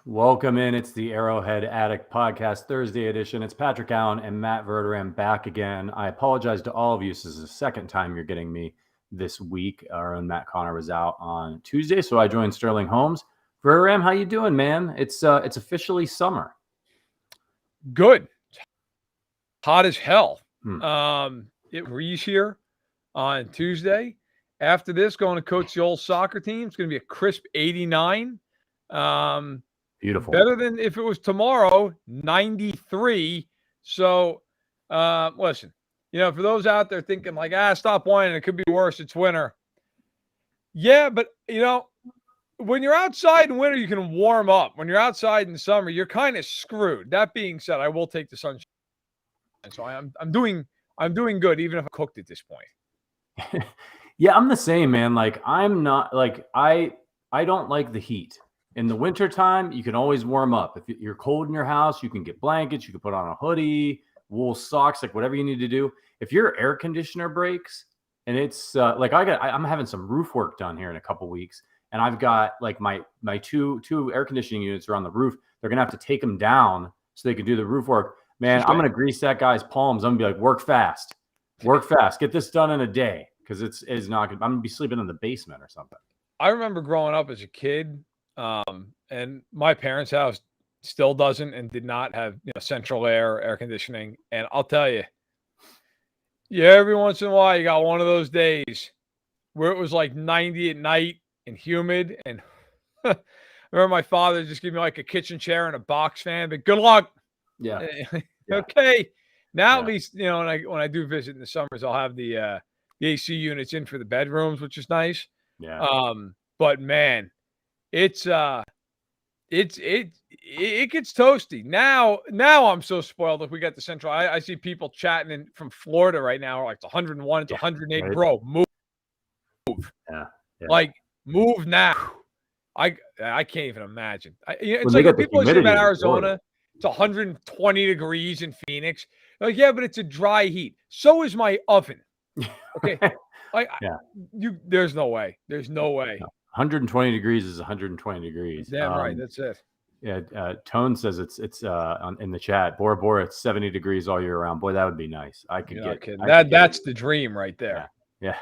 Welcome in. It's the Arrowhead Addict podcast Thursday edition. It's Patrick Allen and Matt Verderame back again. I apologize to all of you. This is the second time you're getting me this week. Our own Matt Connor was out on Tuesday, so I joined Sterling Holmes. Verderame, how you doing, man? It's officially summer. Good. Hot as hell. It Reese here on Tuesday. After this, going to coach the old soccer team. It's going to be a crisp 89. Beautiful. Better than if it was tomorrow, 93. So, listen, for those out there thinking like, stop whining, it could be worse. It's winter. Yeah, but, when you're outside in winter, you can warm up. When you're outside in the summer, you're kind of screwed. That being said, I will take the sunshine. So I'm doing good, even if I cooked at this point. Yeah, I'm the same, man. Like I'm not like I don't like the heat. In the wintertime, you can always warm up. If you're cold in your house, you can get blankets, you can put on a hoodie, wool socks, like whatever you need to do. If your air conditioner breaks and it's I'm having some roof work done here in a couple weeks, and I've got like my two air conditioning units are on the roof. They're gonna have to take them down so they can do the roof work. Man, I'm gonna grease that guy's palms. I'm gonna be like, work fast, get this done in a day, because it's not good. I'm gonna be sleeping in the basement or something. I remember growing up as a kid. And my parents' house still doesn't and did not have central air conditioning. And I'll tell you, every once in a while you got one of those days where it was like 90 at night and humid. And I remember my father just gave me like a kitchen chair and a box fan. But good luck. Yeah. Okay. Now at least when I do visit in the summers, I'll have the AC units in for the bedrooms, which is nice. Yeah. But man. It gets toasty. Now I'm so spoiled if we got the central. I see people chatting from Florida right now, like it's 101, it's 108. Right. Bro, move. Yeah. Like move now. I can't even imagine. It's like when people say about Arizona, it's 120 degrees in Phoenix. Like, yeah, but it's a dry heat. So is my oven. Okay. There's no way. There's no way. 120 degrees is 120 degrees. Damn right, that's it. Yeah, Tone says it's in the chat. Bora Bora, it's 70 degrees all year round. Boy, that would be nice. That's the dream right there. Yeah.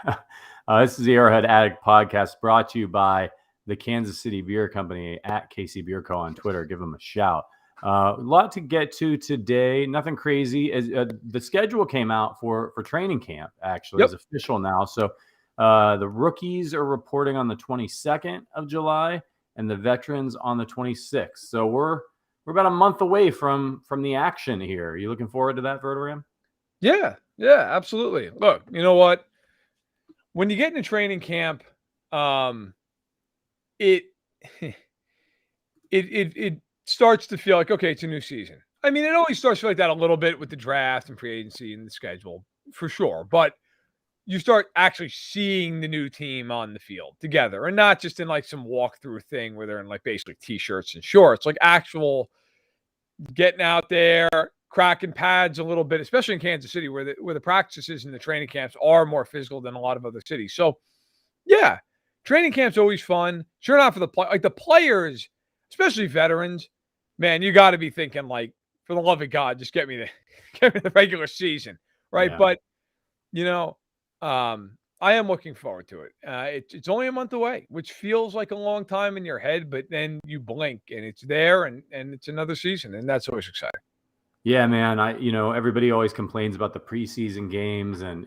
This is the Arrowhead Addict podcast, brought to you by the Kansas City Beer Company at KC Beer Co. on Twitter. Give them a shout. A lot to get to today. Nothing crazy. The schedule came out for training camp. Actually, It's official now. So. The rookies are reporting on the 22nd of July and the veterans on the 26th. So we're about a month away from the action here. Are you looking forward to that, Verderame? Yeah, absolutely. Look, you know what? When you get into training camp, it starts to feel like, okay, it's a new season. I mean, it always starts to feel like that a little bit with the draft and free agency and the schedule, for sure. But you start actually seeing the new team on the field together, and not just in like some walkthrough thing where they're in like basically t-shirts and shorts, like actual getting out there, cracking pads a little bit, especially in Kansas City where the practices and the training camps are more physical than a lot of other cities. So yeah, training camp's always fun. Sure, not for the players, especially veterans, man, you got to be thinking like, for the love of God, just get me the regular season. Right. Yeah. But I am looking forward to it. It's only a month away, which feels like a long time in your head, but then you blink and it's there and it's another season, and that's always exciting. Yeah, man. Everybody always complains about the preseason games, and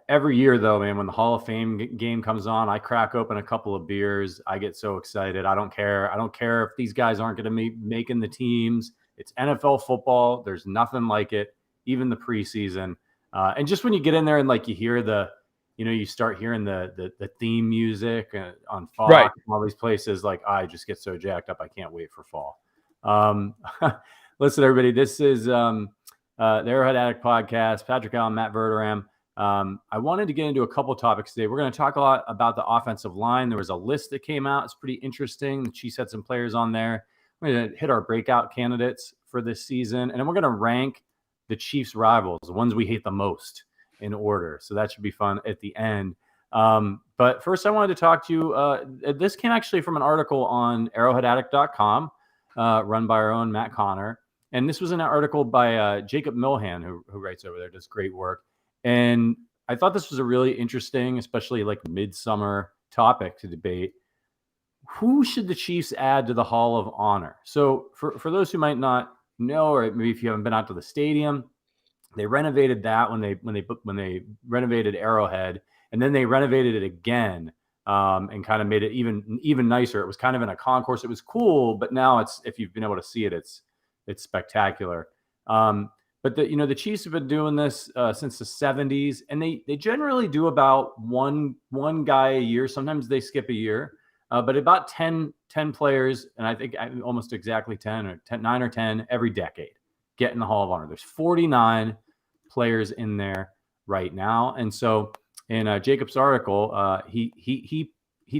every year though, man, when the Hall of Fame game comes on, I crack open a couple of beers. I get so excited. I don't care if these guys aren't going to be making the teams. It's NFL football. There's nothing like it, even the preseason. And just when you get in there and like you hear you start hearing the theme music on Fox, right, and all these places, like I just get so jacked up. I can't wait for fall. Listen, everybody, this is the Arrowhead Addict podcast. Patrick Allen, Matt Verderame. I wanted to get into a couple topics today. We're going to talk a lot about the offensive line. There was a list that came out. It's pretty interesting. The Chiefs had some players on there. We're going to hit our breakout candidates for this season, and then we're going to rank the Chiefs' rivals, the ones we hate the most, in order. So that should be fun at the end. But first, I wanted to talk to you. This came actually from an article on arrowheadaddict.com. run by our own Matt Connor. And this was an article by Jacob Milhan, who writes over there, does great work. And I thought this was a really interesting, especially like midsummer topic to debate. Who should the Chiefs add to the Hall of Honor? So for those who might not know, or maybe if you haven't been out to the stadium, they renovated that when they renovated Arrowhead, and then they renovated it again and kind of made it even nicer. It was kind of in a concourse. It was cool, but now if you've been able to see it, it's spectacular. But the Chiefs have been doing this since the 70s, and they generally do about one guy a year. Sometimes they skip a year, but about 10 players, and I think almost exactly 9 or 10 every decade get in the Hall of Honor. There's 49 players in there right now, and so in Jacob's article, he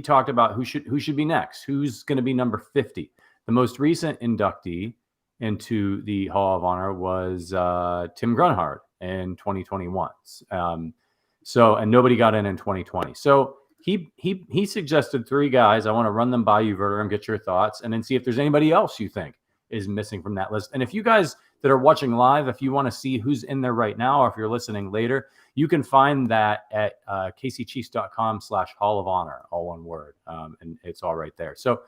talked about who should be next, who's going to be number 50. The most recent inductee into the Hall of Honor was Tim Grunhard in 2021. And nobody got in 2020. So he suggested 3 guys. I want to run them by you, Verderame, get your thoughts, and then see if there's anybody else you think is missing from that list. And if you guys that are watching live, if you want to see who's in there right now, or if you're listening later, you can find that at kcchiefs.com/Hall of Honor, all one word. And it's all right there. So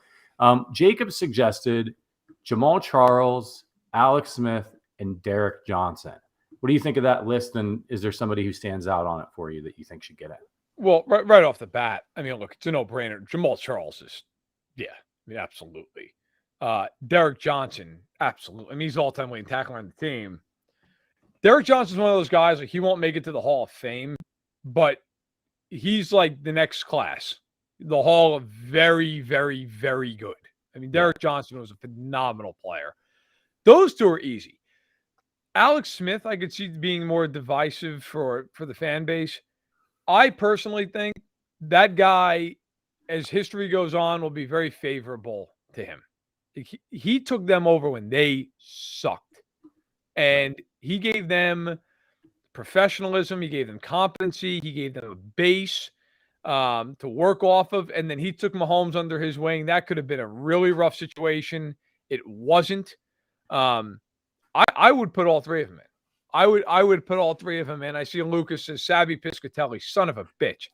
Jacob suggested Jamal Charles, Alex Smith, and Derek Johnson. What do you think of that list? And is there somebody who stands out on it for you that you think should get in? Well, right off the bat, I mean, look, it's a no-brainer. Jamal Charles is, absolutely. Derek Johnson, absolutely. I mean, he's all-time leading tackler on the team. Derek Johnson's one of those guys, like, he won't make it to the Hall of Fame, but he's like the next class. The Hall of very, very, very good. I mean, Derek Johnson was a phenomenal player. Those 2 are easy. Alex Smith, I could see being more divisive for the fan base. I personally think that guy, as history goes on, will be very favorable to him. He took them over when they sucked. And he gave them professionalism. He gave them competency. He gave them a base to work off of. And then he took Mahomes under his wing. That could have been a really rough situation. It wasn't. I would put all 3 of them in. I would put all 3 of them in. I see Lucas says Sabby Piscatelli, son of a bitch.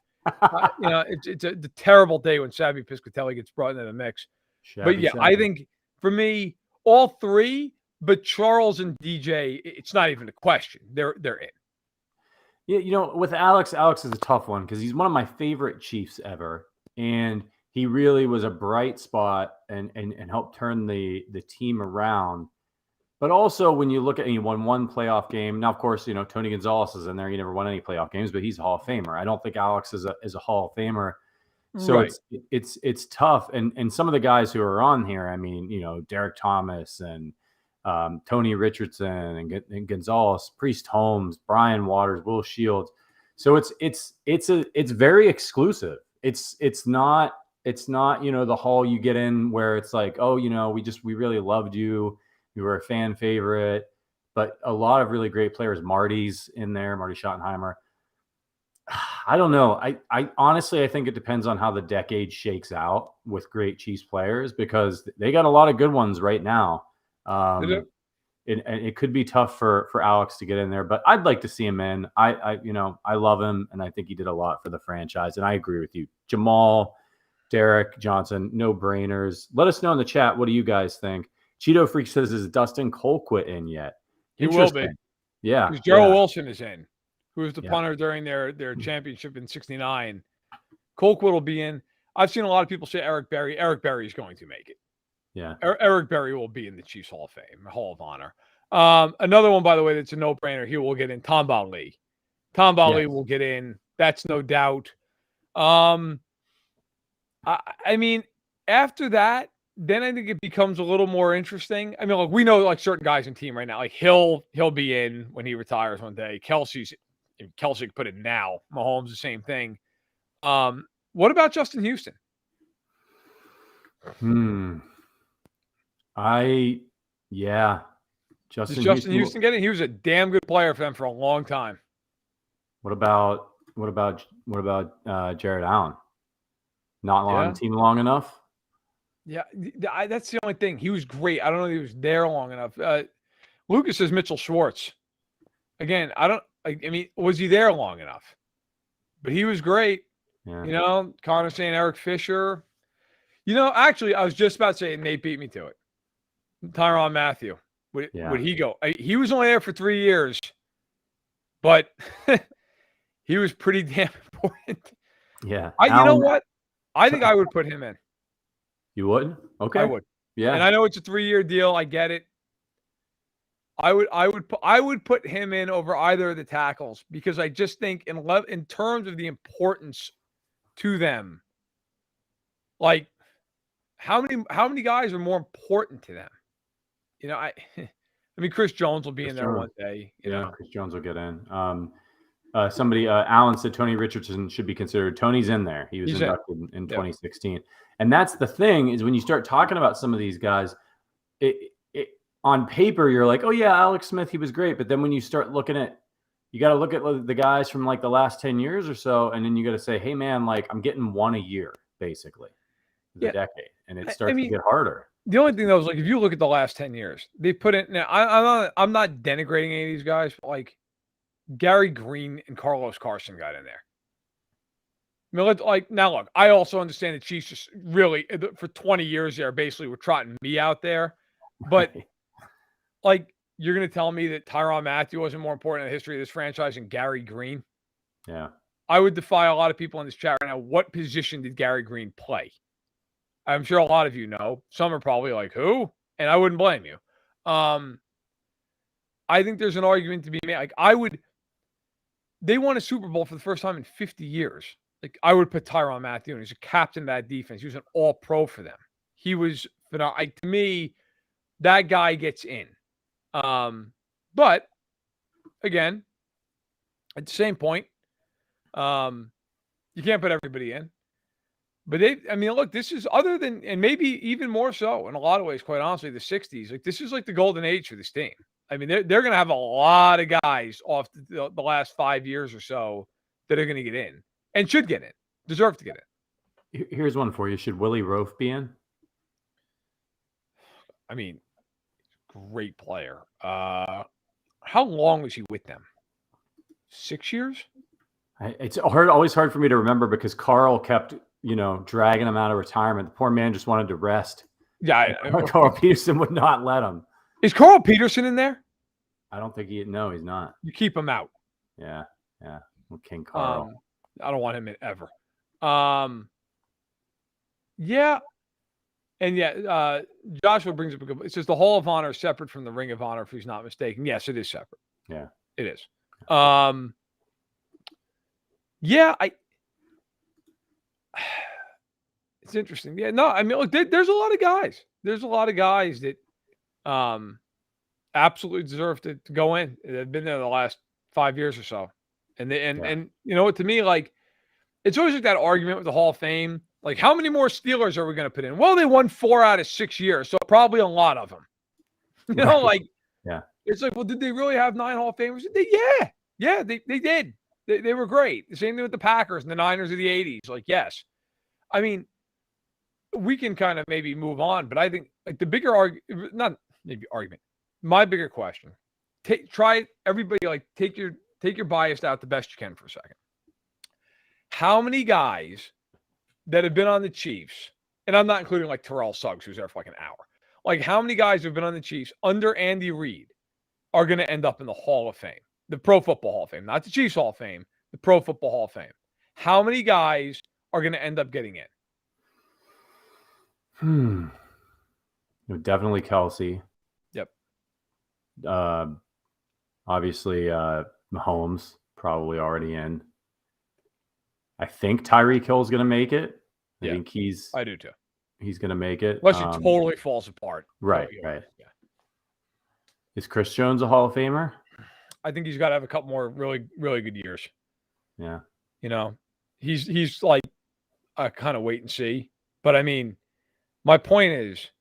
It's a terrible day when Sabby Piscatelli gets brought into the mix. Shabby. I think for me, all 3, but Charles and DJ, it's not even a question. They're in. Yeah, with Alex is a tough one because he's one of my favorite Chiefs ever, and he really was a bright spot and helped turn the team around. But also, when you look at, he won 1 playoff game. Now, of course, Tony Gonzalez is in there. He never won any playoff games, but he's a Hall of Famer. I don't think Alex is a Hall of Famer. So right. it's tough. And some of the guys who are on here, I mean, Derek Thomas and Tony Richardson and Gonzalez, Priest Holmes, Brian Waters, Will Shields. So it's very exclusive. It's not the hall you get in where it's like, oh, we really loved you. You were a fan favorite, but a lot of really great players. Marty's in there, Marty Schottenheimer. I don't know. I honestly, I think it depends on how the decade shakes out with great Chiefs players, because they got a lot of good ones right now. It could be tough for Alex to get in there, but I'd like to see him in. I love him, and I think he did a lot for the franchise. And I agree with you, Jamal, Derek Johnson, no brainers. Let us know in the chat. What do you guys think? Cheeto Freak says, is Dustin Colquitt in yet? He will be. Yeah. Because Gerald Wilson is in, who was the punter during their championship in '69. Colquitt will be in. I've seen a lot of people say Eric Berry. Eric Berry is going to make it. Yeah. Eric Berry will be in the Chiefs Hall of Fame, Hall of Honor. Another one, by the way, that's a no-brainer. He will get in. Tom Lee. Tom Lee will get in. That's no doubt. I mean, after that, then I think it becomes a little more interesting. I mean, look, we know like certain guys in team right now. Like he'll be in when he retires one day. Kelsey could put it now. Mahomes, the same thing. What about Justin Houston? Justin Houston get it? He was a damn good player for them for a long time. What about Jared Allen? Not on the team long enough? Yeah, that's the only thing. He was great. I don't know if he was there long enough. Lucas says Mitchell Schwartz. Again, I mean, was he there long enough? But he was great. Yeah. You know, Connor saying Eric Fisher. You know, actually, I was just about to say, and Nate beat me to it. Tyrann Mathieu. Would he go? He was only there for 3 years, but he was pretty damn important. Yeah. You know what? I think I would put him in. You would? Okay. I would. Yeah. And I know it's a 3-year deal. I get it. I would put him in over either of the tackles because I just think in terms of the importance to them, like how many guys are more important to them? You know, I mean, Chris Jones will be in there one day. You know? Chris Jones will get in. Alan said Tony Richardson should be considered. Tony's in there. He was inducted in 2016. And that's the thing is when you start talking about some of these guys, on paper, you're like, oh yeah, Alex Smith, he was great. But then when you start looking at, you got to look at the guys from like the last 10 years or so. And then you got to say, hey man, like I'm getting one a year, basically the decade. And it starts to get harder. The only thing though is like, if you look at the last 10 years, they put in, now I'm not denigrating any of these guys, but like Gary Green and Carlos Carson got in there. I mean, now look, I also understand the Chiefs just really for 20 years there basically were trotting me out there. But like, you're going to tell me that Tyrann Mathieu wasn't more important in the history of this franchise than Gary Green? Yeah. I would defy a lot of people in this chat right now. What position did Gary Green play? I'm sure a lot of you know. Some are probably like, who? And I wouldn't blame you. I think there's an argument to be made. Like, they won a Super Bowl for the first time in 50 years. Like, I would put Tyrann Mathieu in. He's a captain of that defense. He was an all-pro for them. He was, to me, that guy gets in. But again, at the same point, you can't put everybody in. But look, this is other than, and maybe even more so in a lot of ways, quite honestly, the 60s. Like, this is like the golden age for this team. I mean, they're going to have a lot of guys off the last 5 years or so that are going to get in and should get in, deserve to get in. Here's one for you. Should Willie Roaf be in? I mean, great player. How long was he with them? 6 years? It's always hard for me to remember because Carl kept, dragging him out of retirement. The poor man just wanted to rest. Yeah. Carl Peterson would not let him. Is Carl Peterson in there? I don't think he's not. You keep him out. Yeah. Well, King Carl. I don't want him in ever. Yeah. And Joshua brings up a good. It says the Hall of Honor is separate from the Ring of Honor, if he's not mistaken. Yes, it is separate. Yeah, it is. It's interesting. Yeah, no, I mean, look, there's a lot of guys. There's a lot of guys that absolutely deserve to go in. They've been there the last 5 years or so, and you know what? To me, like, it's always like that argument with the Hall of Fame. Like, how many more Steelers are we going to put in? Well, they won 4 out of 6 years, so probably a lot of them. It's like, well, did they really have 9 Hall of Famers? Yeah, they did. They were great. The same thing with the Packers and the Niners of the 80s. Like, yes. I mean, we can kind of maybe move on, but I think like the bigger argument, my bigger question, everybody, like, take your bias out the best you can for a second. How many guys that have been on the Chiefs, and I'm not including like Terrell Suggs, who's there for like an hour, like how many guys who've been on the Chiefs under Andy Reid are going to end up in the Hall of Fame, the Pro Football Hall of Fame, not the Chiefs Hall of Fame, the Pro Football Hall of Fame? How many guys are going to end up getting in? Definitely Kelsey. Yep. Obviously, Mahomes probably already in. I think Tyreek Hill's going to make it. I do too. He's going to make it. Unless he totally falls apart. Right. Yeah. Is Chris Jones a Hall of Famer? I think he's got to have a couple more really, really good years. Yeah. He's like a kind of wait and see. But I mean, my point is,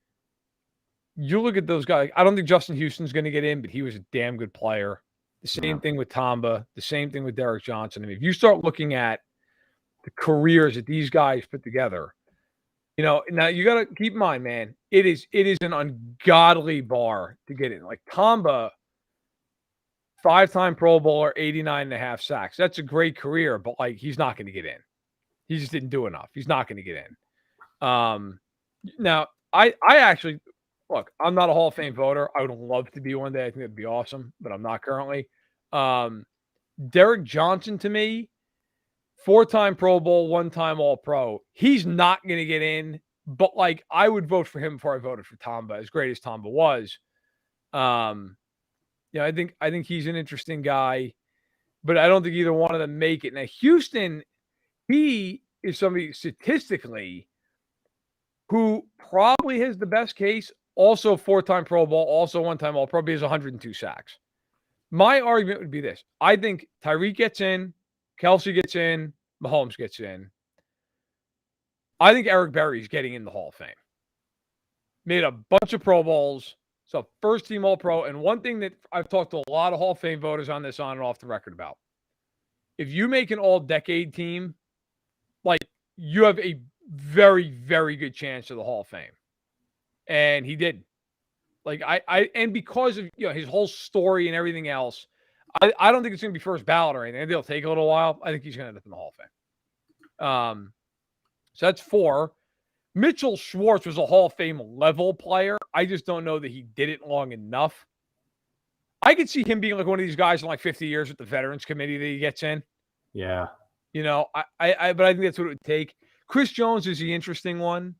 you look at those guys. I don't think Justin Houston's going to get in, but he was a damn good player. The same thing with Tamba. The same thing with Derek Johnson. I mean, if you start looking at the careers that these guys put together, Now you got to keep in mind, man, it is an ungodly bar to get in. Like Tamba, 5-time Pro Bowler, 89.5 sacks. That's a great career, but like he's not going to get in. He just didn't do enough. He's not going to get in. Now I actually look. I'm not a Hall of Fame voter. I would love to be one day. I think it'd be awesome, but I'm not currently. Derek Johnson to me, 4-time Pro Bowl, 1-time All Pro. He's not going to get in, but like I would vote for him before I voted for Tamba. As great as Tamba was, I think he's an interesting guy, but I don't think either one of them make it. Now Houston, he is somebody statistically who probably has the best case. Also 4-time Pro Bowl, also 1-time All Pro. He has 102 sacks. My argument would be this: I think Tyreek gets in, Kelsey gets in, Mahomes gets in. I think Eric Berry's getting in the Hall of Fame. Made a bunch of Pro Bowls, so first-team All-Pro. And one thing that I've talked to a lot of Hall of Fame voters on this on and off the record about, if you make an all-decade team, like you have a very, very good chance of the Hall of Fame. And he did. Like and because of his whole story and everything else, I don't think it's going to be first ballot or anything. It'll take a little while. I think he's going to end up in the Hall of Fame. So that's 4. Mitchell Schwartz was a Hall of Fame level player. I just don't know that he did it long enough. I could see him being like one of these guys in like 50 years with the Veterans Committee that he gets in. Yeah. But I think that's what it would take. Chris Jones is the interesting one.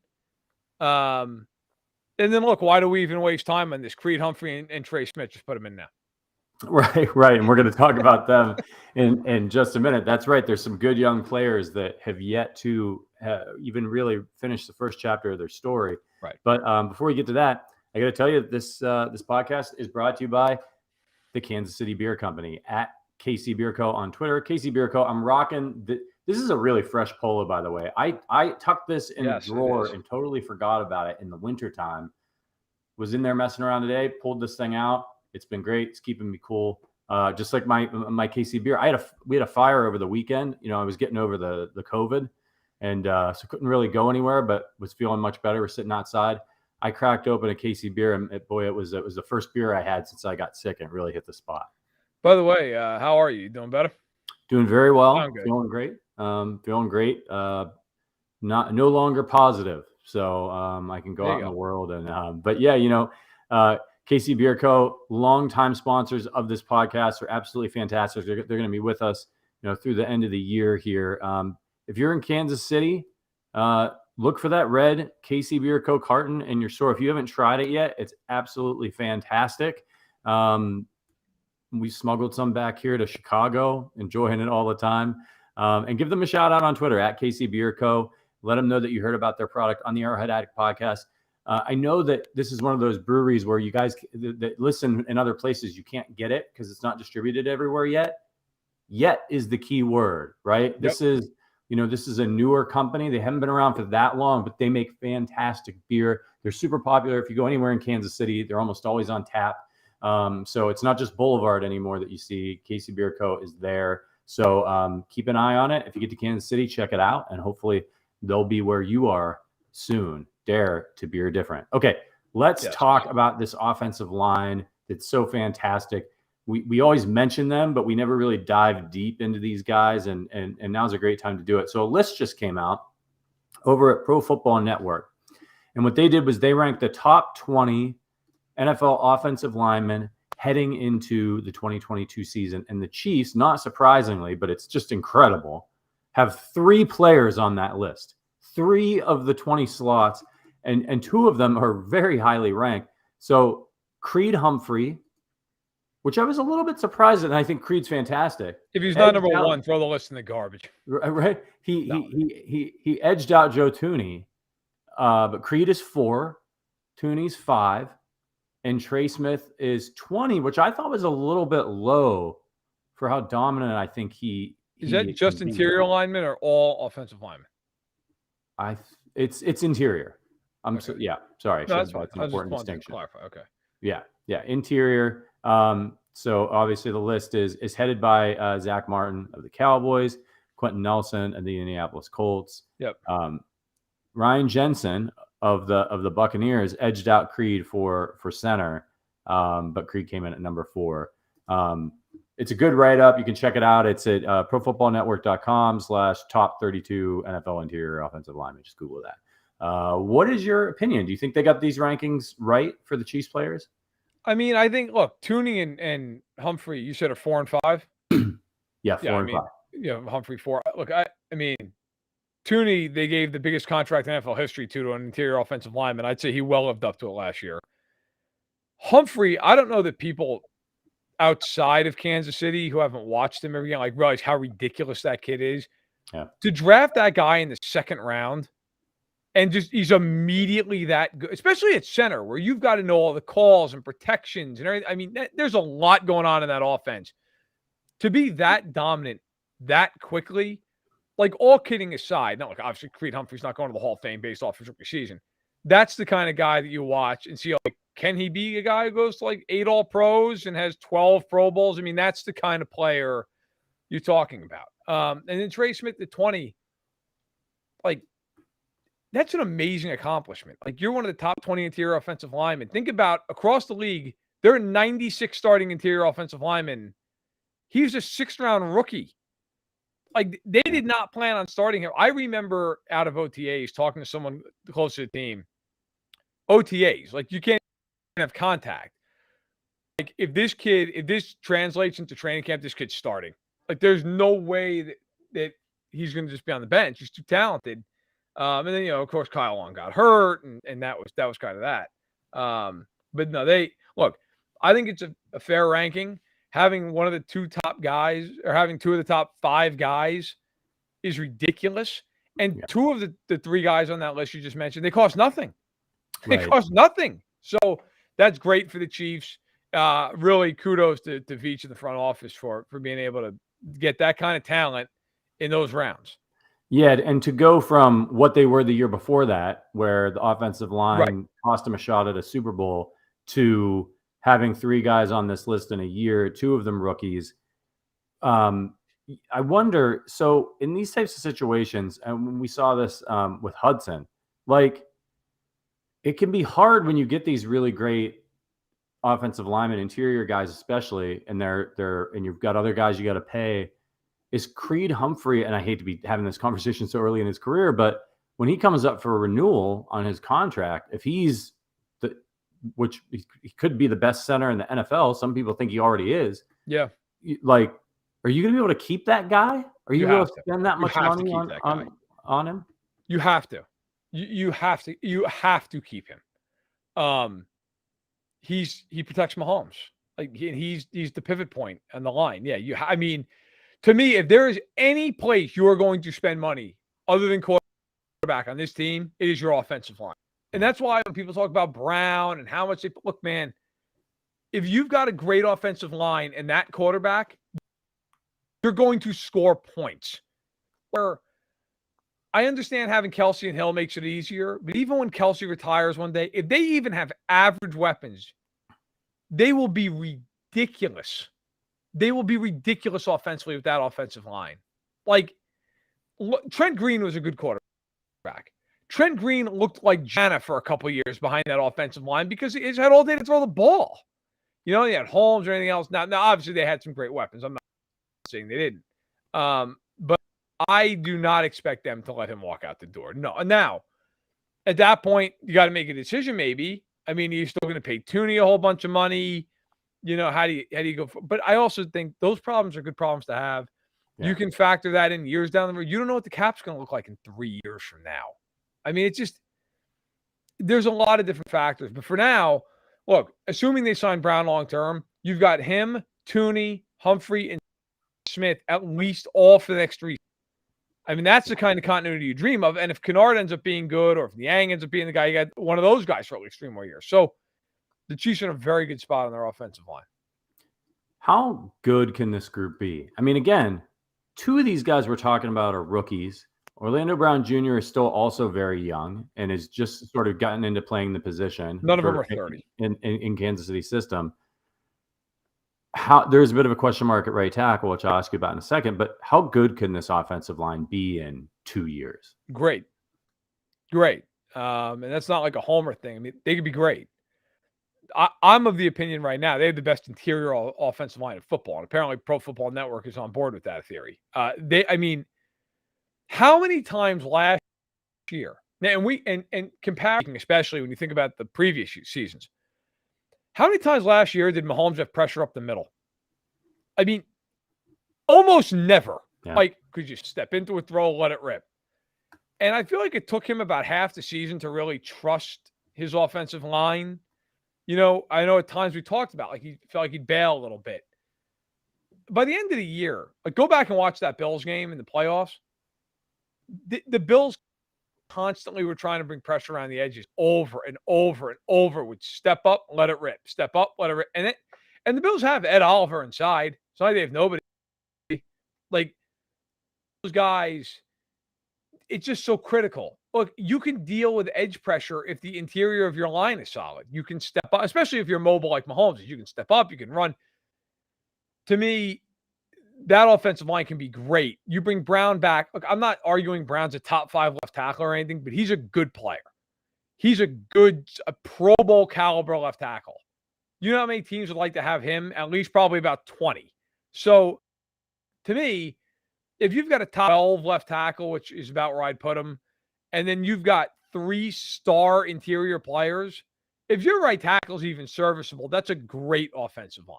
And then look, why do we even waste time on this? Creed Humphrey and Trey Smith, just put them in now. Right. And we're going to talk about them in just a minute. That's right. There's some good young players that have yet to even really finish the first chapter of their story. Right. But before we get to that, I got to tell you, this podcast is brought to you by the Kansas City Beer Company at KC Beer Co. on Twitter. KC Beer Co. I'm rocking. This is a really fresh polo, by the way. I tucked this in the drawer and totally forgot about it in the wintertime. Was in there messing around today, pulled this thing out. It's been great. It's keeping me cool. Just like my KC beer. We had a fire over the weekend. I was getting over the COVID, and so couldn't really go anywhere, but was feeling much better. We're sitting outside. I cracked open a KC beer, and it was the first beer I had since I got sick, and it really hit the spot. By the way, how are you? Doing better? Doing very well. Feeling great. Feeling great. No longer positive, so I can go out in the world. And but yeah, KC Beer Co., longtime sponsors of this podcast, are absolutely fantastic. They're going to be with us, through the end of the year here. If you're in Kansas City, look for that red KC Beer Co. carton in your store. If you haven't tried it yet, it's absolutely fantastic. We smuggled some back here to Chicago, enjoying it all the time. And give them a shout out on Twitter at KC Beer Co. Let them know that you heard about their product on the Arrowhead Addict podcast. I know that this is one of those breweries where you guys that listen in other places, you can't get it because it's not distributed everywhere yet. Yet is the key word, right? Yep. This is a newer company. They haven't been around for that long, but they make fantastic beer. They're super popular. If you go anywhere in Kansas City, they're almost always on tap. So it's not just Boulevard anymore that you see. KC Beer Co. is there. So keep an eye on it. If you get to Kansas City, check it out, and hopefully they'll be where you are soon. Dare to beer different. Okay, let's talk about this offensive line that's so fantastic. We always mention them, but we never really dive deep into these guys, and now's a great time to do it. So a list just came out over at Pro Football Network, and what they did was they ranked the top 20 NFL offensive linemen heading into the 2022 season. And the Chiefs, not surprisingly, but it's just incredible, have 3 players on that list. 3 of the 20 slots, and 2 of them are very highly ranked. So Creed Humphrey, which I was a little bit surprised at, and I think Creed's fantastic. If he's not number 1, throw the list in the garbage. Right? He edged out Joe Thuney, but Creed is 4, Thuney's 5, and Trey Smith is 20, which I thought was a little bit low for how dominant I think he is. That just interior linemen or all offensive linemen? It's interior. Sorry. That's an important distinction. Clarify. Okay. Yeah. Interior. So obviously the list is headed by Zach Martin of the Cowboys, Quentin Nelson of the Indianapolis Colts. Yep. Ryan Jensen of the Buccaneers edged out Creed for center, but Creed came in at number 4. It's a good write-up. You can check it out. It's at profootballnetwork.com/top 32 NFL interior offensive linemen. Just Google that. What is your opinion? Do you think they got these rankings right for the Chiefs players? I mean, I think, look, Tooney and Humphrey, you said are 4 and 5? Yeah, 4 and 5. Humphrey 4. Look, I mean, Tooney, they gave the biggest contract in NFL history to an interior offensive lineman. I'd say he well lived up to it last year. Humphrey, I don't know that people outside of Kansas City who haven't watched him every game like realize how ridiculous that kid is. Yeah. To draft that guy in the second round and just he's immediately that good, especially at center where you've got to know all the calls and protections and everything. I mean, there's a lot going on in that offense. To be that dominant that quickly, like all kidding aside, not like obviously Creed Humphrey's not going to the Hall of Fame based off his rookie season. That's the kind of guy that you watch and see, like, can he be a guy who goes to like 8 All-Pros and has 12 Pro Bowls? I mean, that's the kind of player you're talking about. And then Trey Smith at 20, like, that's an amazing accomplishment. Like, you're one of the top 20 interior offensive linemen. Think about across the league, there are 96 starting interior offensive linemen. He was a 6th-round rookie. Like, they did not plan on starting him. I remember out of OTAs talking to someone close to the team. OTAs, like, you can't have contact. Like, if this translates into training camp, this kid's starting. Like, there's no way that he's going to just be on the bench. He's too talented. And then, of course, Kyle Long got hurt, and that was kind of that. But no, I think it's a fair ranking. Having one of the 2 top guys or having 2 of the top 5 guys is ridiculous. And 2 of the 3 guys on that list you just mentioned, they cost nothing. They cost nothing. So that's great for the Chiefs. Really kudos to Veach in the front office for being able to get that kind of talent in those rounds. Yeah, and to go from what they were the year before that, where the offensive line cost them a shot at a Super Bowl, to having 3 guys on this list in a year, 2 of them rookies. I wonder, so in these types of situations, and when we saw this with Hudson, like, it can be hard when you get these really great offensive linemen, interior guys especially, and and you've got other guys you got to pay. Is Creed Humphrey, and I hate to be having this conversation so early in his career, but when he comes up for a renewal on his contract, if he's which he could be the best center in the NFL, some people think he already is. Yeah. Like, are you going to be able to keep that guy? Are you going to spend that much money on him? You have to. You have to. You have to keep him. He protects Mahomes. Like, he's the pivot point on the line. Yeah. I mean, to me, if there is any place you are going to spend money other than quarterback on this team, it is your offensive line. And that's why when people talk about Brown and how much they look, man, if you've got a great offensive line and that quarterback, you're going to score points. Where I understand having Kelsey and Hill makes it easier, but even when Kelsey retires one day, if they even have average weapons, they will be ridiculous. They will be ridiculous offensively with that offensive line. Like, Trent Green was a good quarterback. Trent Green looked like Jana for a couple of years behind that offensive line because he had all day to throw the ball. He had Holmes or anything else. Now, obviously, they had some great weapons. I'm not saying they didn't. But I do not expect them to let him walk out the door. No. Now, at that point, you got to make a decision maybe. I mean, you're still going to pay Tooney a whole bunch of money. How do you go? But I also think those problems are good problems to have. Yeah. You can factor that in years down the road. You don't know what the cap's going to look like in 3 years from now. I mean, there's a lot of different factors. But for now, look, assuming they sign Brown long-term, you've got him, Tooney, Humphrey, and Smith at least all for the next 3. I mean, that's the kind of continuity you dream of. And if Kennard ends up being good, or if Niang ends up being the guy, you got one of those guys for at least 3 more years. So the Chiefs are in a very good spot on their offensive line. How good can this group be? I mean, again, 2 of these guys we're talking about are rookies. Orlando Brown Jr. is still also very young and has just sort of gotten into playing the position. None of them are 30 in Kansas City system. There's a bit of a question mark at right tackle, which I'll ask you about in a second. But how good can this offensive line be in 2 years? Great. great. And that's not like a homer thing. I mean, they could be great. I'm of the opinion right now they have the best interior offensive line in football, and apparently Pro Football Network is on board with that theory. I mean, how many times last year? Now, and comparing, especially when you think about the previous seasons, how many times last year did Mahomes have pressure up the middle? I mean, almost never. Yeah. Like, could you step into a throw, let it rip? And I feel like it took him about half the season to really trust his offensive line. You know, I know at times we talked about like he felt like he'd bail a little bit. By the end of the year, like go back and watch that Bills game in the playoffs. The Bills constantly were trying to bring pressure around the edges over and over and over. Would step up, let it rip, step up, let it rip, and the Bills have Ed Oliver inside. So they have nobody. Like those guys, it's just so critical. Look, you can deal with edge pressure if the interior of your line is solid. You can step up, especially if you're mobile like Mahomes. You can step up, you can run. To me, that offensive line can be great. You bring Brown back. Look, I'm not arguing Brown's a top 5 left tackle or anything, but he's a good player. He's a Pro Bowl caliber left tackle. You know how many teams would like to have him? At least probably about 20. So to me, if you've got a top 12 left tackle, which is about where I'd put him, and then you've got 3-star interior players, if your right tackle is even serviceable, that's a great offensive line.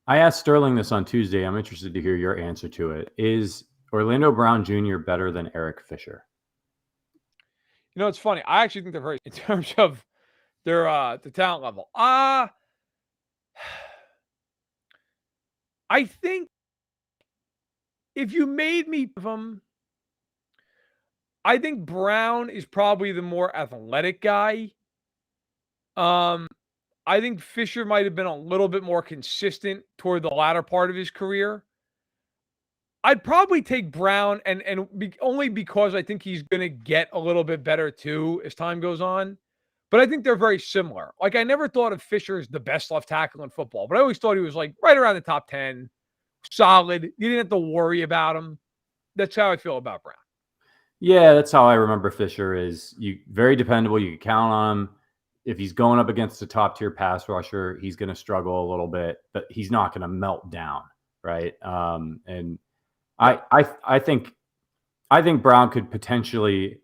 I asked Sterling this on Tuesday. I'm interested to hear your answer to it. Is Orlando Brown Jr. better than Eric Fisher? You know, it's funny. I actually think they're very, in terms of their the talent level. I think if you made me of them, I think Brown is probably the more athletic guy. I think Fisher might have been a little bit more consistent toward the latter part of his career. I'd probably take Brown, only because I think he's going to get a little bit better too as time goes on. But I think they're very similar. Like I never thought of Fisher as the best left tackle in football, but I always thought he was like right around the top 10, solid. You didn't have to worry about him. That's how I feel about Brown. Yeah, that's how I remember Fisher. Is very dependable. You can count on him. If he's going up against a top tier pass rusher, he's going to struggle a little bit, but he's not going to melt down, right? And I think Brown could potentially.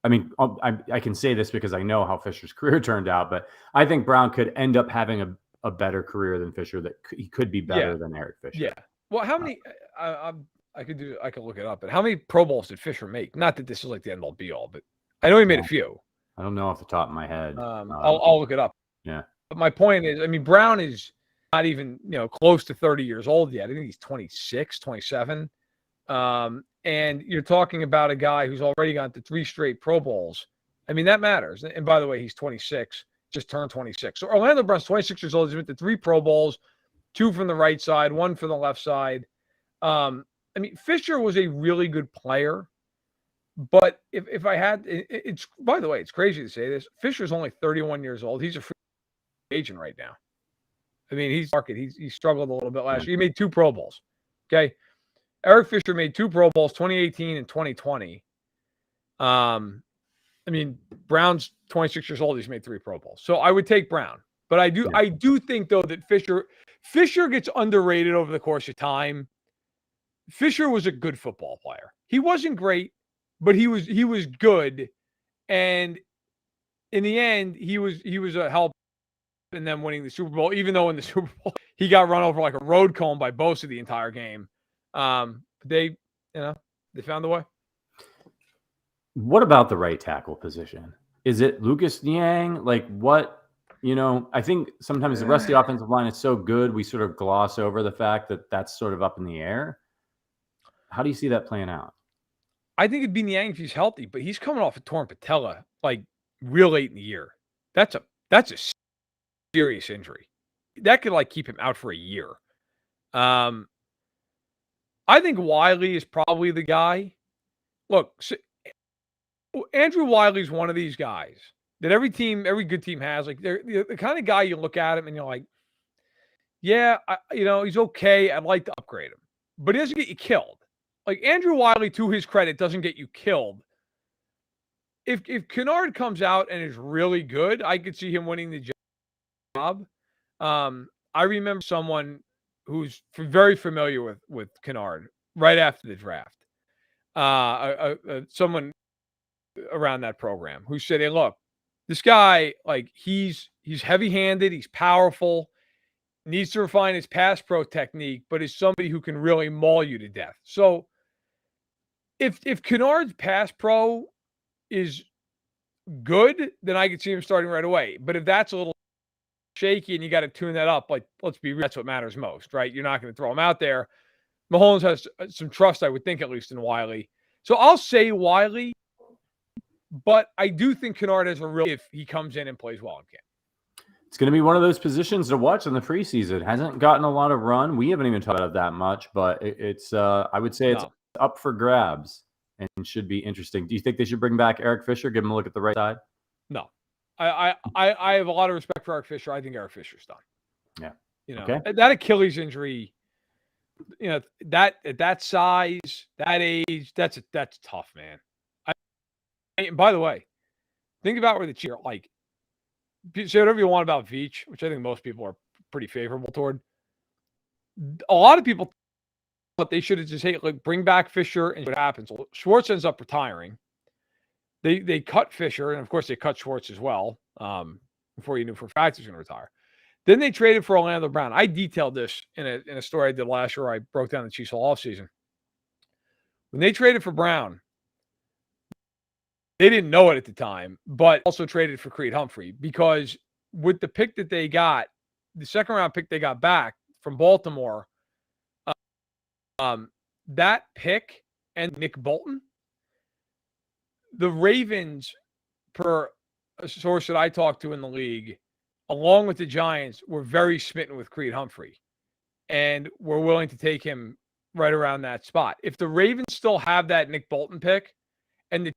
I mean, I can say this because I know how Fisher's career turned out, but I think Brown could end up having a better career than Fisher. That he could be better than Eric Fisher. Yeah. Well, how many? I could look it up. But how many Pro Bowls did Fisher make? Not that this is like the end all be all, but I know he made a few. I don't know off the top of my head. I'll look it up. Yeah. But my point is, I mean, Brown is not even, close to 30 years old yet. I think he's 26, 27. And you're talking about a guy who's already gone to 3 straight Pro Bowls. I mean, that matters. And by the way, he's 26, just turned 26. So Orlando Brown's 26 years old. He's been to 3 Pro Bowls, 2 from the right side, 1 from the left side. I mean, Fisher was a really good player. But if I had, it's, by the way, it's crazy to say this. Fisher's only 31 years old. He's a free agent right now. I mean, he struggled a little bit last year. He made 2 Pro Bowls. Okay. Eric Fisher made 2 Pro Bowls, 2018 and 2020. I mean, Brown's 26 years old. He's made 3 Pro Bowls. So I would take Brown. But I do think, though, that Fisher gets underrated over the course of time. Fisher was a good football player. He wasn't great, but he was good. And in the end, he was a help in them winning the Super Bowl, even though in the Super Bowl, he got run over like a road cone by Bosa the entire game. They found a way. What about the right tackle position? Is it Lucas Niang? Like what, I think sometimes the rest of the offensive line is so good, we sort of gloss over the fact that that's sort of up in the air. How do you see that playing out? I think it'd be Niang if he's healthy, but he's coming off a torn patella, like real late in the year. That's a serious injury. That could like keep him out for a year. I think Wiley is probably the guy. Look, Andrew Wiley's one of these guys that every good team has. Like they're the kind of guy you look at him and you're like, yeah, he's okay. I'd like to upgrade him, but he doesn't get you killed. Like Andrew Wiley, to his credit, doesn't get you killed. if Kennard comes out and is really good, I could see him winning the job. I remember someone who's very familiar with Kennard right after the draft. Someone around that program who said, "Hey, look, this guy, like he's heavy-handed, he's powerful, needs to refine his pass pro technique, but is somebody who can really maul you to death." So if Kennard's pass pro is good, then I could see him starting right away. But if that's a little shaky and you got to tune that up, like let's be real, that's what matters most, right? You're not going to throw him out there. Mahomes has some trust, I would think, at least in Wiley. So I'll say Wiley, but I do think Kennard has a real if he comes in and plays well in camp. It's going to be one of those positions to watch in the preseason. It hasn't gotten a lot of run. We haven't even talked about it that much, but it's I would say it's up for grabs and should be interesting. Do you think they should bring back Eric Fisher, give him a look at the right side? No. I have a lot of respect for Eric Fisher. I think Eric Fisher's done. Yeah. You know, that Achilles injury, you know, that at that size, that age, that's tough, man. And by the way, think about where the Chiefs are. Like, say whatever you want about Veach, which I think most people are pretty favorable toward. A lot of people thought they should have just bring back Fisher and see what happens. Well, Schwartz ends up retiring. They cut Fisher, and of course they cut Schwartz as well. Before you knew for a fact he was going to retire. Then they traded for Orlando Brown. I detailed this in a story I did last year where I broke down the Chiefs' whole offseason. When they traded for Brown, they didn't know it at the time, but also traded for Creed Humphrey because with the pick that they got, the second round pick they got back from Baltimore, that pick and Nick Bolton, the Ravens, per a source that I talked to in the league, along with the Giants, were very smitten with Creed Humphrey and were willing to take him right around that spot. If the Ravens still have that Nick Bolton pick and the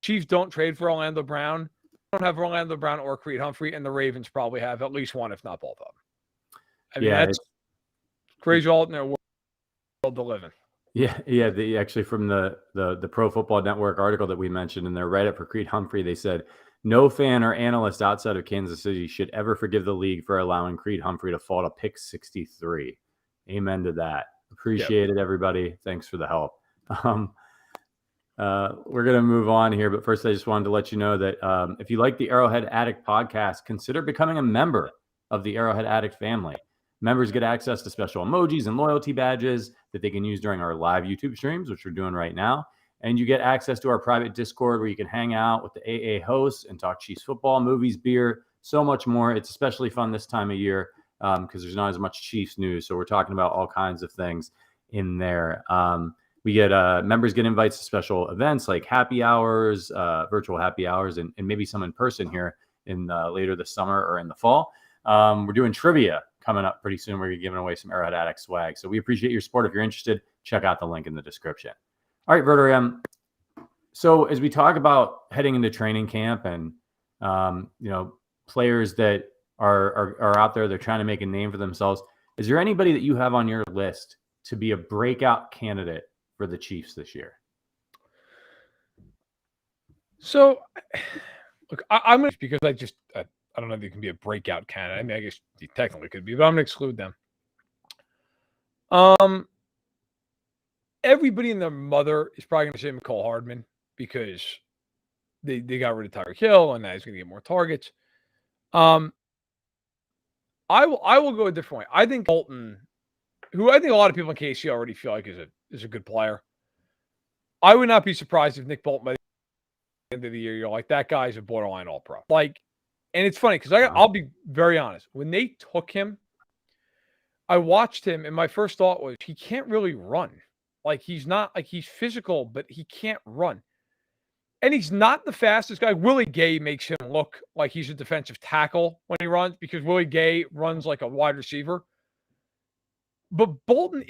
Chiefs don't trade for Orlando Brown, don't have Orlando Brown or Creed Humphrey, and the Ravens probably have at least one, if not both of them. I mean, that's crazy alternate world to live in. Yeah. Actually, from the Pro Football Network article that we mentioned in their write-up for Creed Humphrey, they said, no fan or analyst outside of Kansas City should ever forgive the league for allowing Creed Humphrey to fall to pick 63. Amen to that. Appreciate it, everybody. Thanks for the help. We're going to move on here, but first I just wanted to let you know that if you like the Arrowhead Addict podcast, consider becoming a member of the Arrowhead Addict family. Members get access to special emojis and loyalty badges that they can use during our live YouTube streams, which we're doing right now. And you get access to our private Discord where you can hang out with the AA hosts and talk Chiefs football, movies, beer, so much more. It's especially fun this time of year because there's not as much Chiefs news. So we're talking about all kinds of things in there. We get members get invites to special events like happy hours, virtual happy hours, and maybe some in person here in later this summer or in the fall. We're doing trivia coming up pretty soon. We're giving away some Arrowhead Addict swag. So we appreciate your support. If you're interested, check out the link in the description. All right, Verderame. So as we talk about heading into training camp and, players that are out there, they're trying to make a name for themselves. Is there anybody that you have on your list to be a breakout candidate for the Chiefs this year? So, look, I'm going to, because I don't know if you can be a breakout candidate. I mean, I guess you technically could be, but I'm going to exclude them. Everybody and their mother is probably going to say McCall Hardman because they got rid of Tyreek Hill and now he's going to get more targets. I will go a different way. I think Bolton, who I think a lot of people in KC already feel like is a good player. I would not be surprised if Nick Bolton by the end of the year, you're like, that guy's a borderline all-pro. Like, and it's funny because I'll be very honest. When they took him, I watched him and my first thought was he can't really run. Like he's physical, but he can't run. And he's not the fastest guy. Willie Gay makes him look like he's a defensive tackle when he runs because Willie Gay runs like a wide receiver. But Bolton,